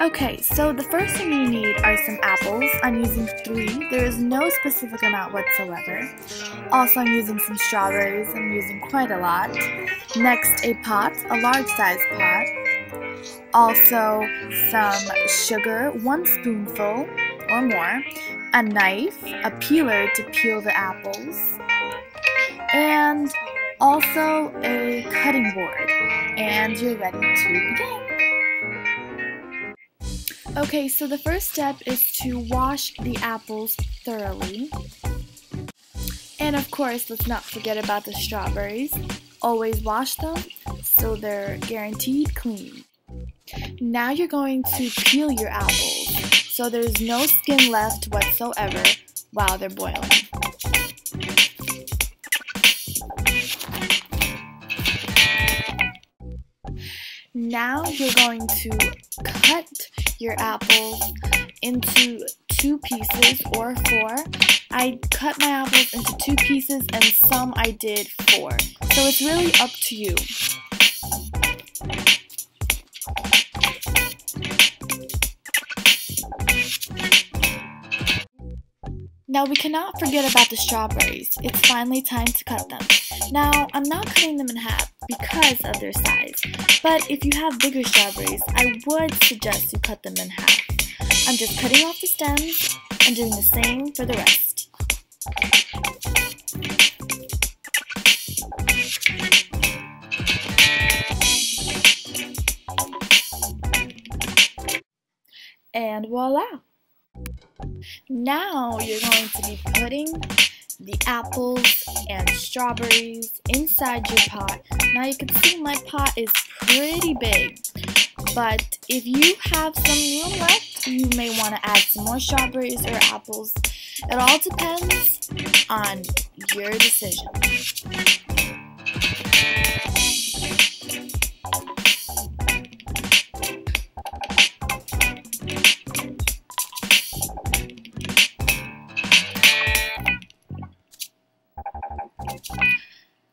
Okay, so the first thing you need are some apples. I'm using 3. There is no specific amount whatsoever. Also, I'm using some strawberries. I'm using quite a lot. Next, a pot, a large size pot. Also, some sugar, 1 spoonful or more. A knife, a peeler to peel the apples. And also a cutting board. And you're ready to begin. Okay, so the first step is to wash the apples thoroughly. And of course, let's not forget about the strawberries. Always wash them so they're guaranteed clean. Now you're going to peel your apples so there's no skin left whatsoever while they're boiling. Now you're going to cut your apples into 2 pieces or 4. I cut my apples into 2 pieces and some I did 4. So it's really up to you. Now we cannot forget about the strawberries. It's finally time to cut them. Now I'm not cutting them in half because of their size, but if you have bigger strawberries, I would suggest you cut them in half. I'm just cutting off the stems and doing the same for the rest. And voila! Now you're going to be putting the apples and strawberries inside your pot. Now you can see my pot is pretty big, but if you have some room left, you may want to add some more strawberries or apples. It all depends on your decision.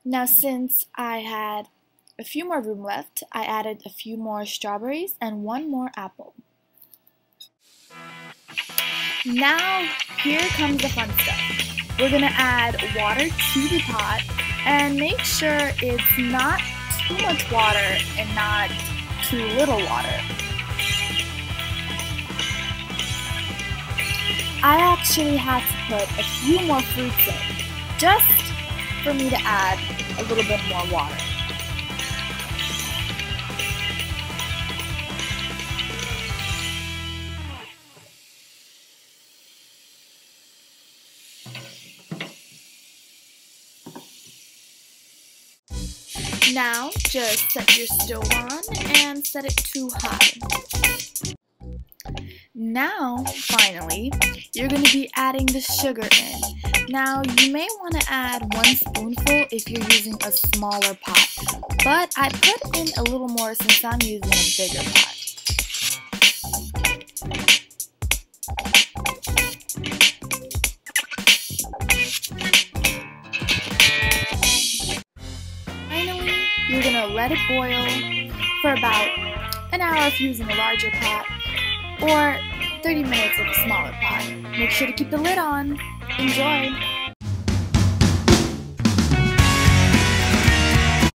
Now since I had a few more room left, I added a few more strawberries and 1 more apple. Now here comes the fun stuff. We're going to add water to the pot and make sure it's not too much water and not too little water. I actually had to put a few more fruits in, just for me to add a little bit more water. Now just set your stove on and set it to high. Now, finally, you're going to be adding the sugar in. Now, you may want to add 1 spoonful if you're using a smaller pot, but I put in a little more since I'm using a bigger pot. Finally, you're going to let it boil for about an hour if you're using a larger pot, or 30 minutes with a smaller pot. Make sure to keep the lid on. Enjoy!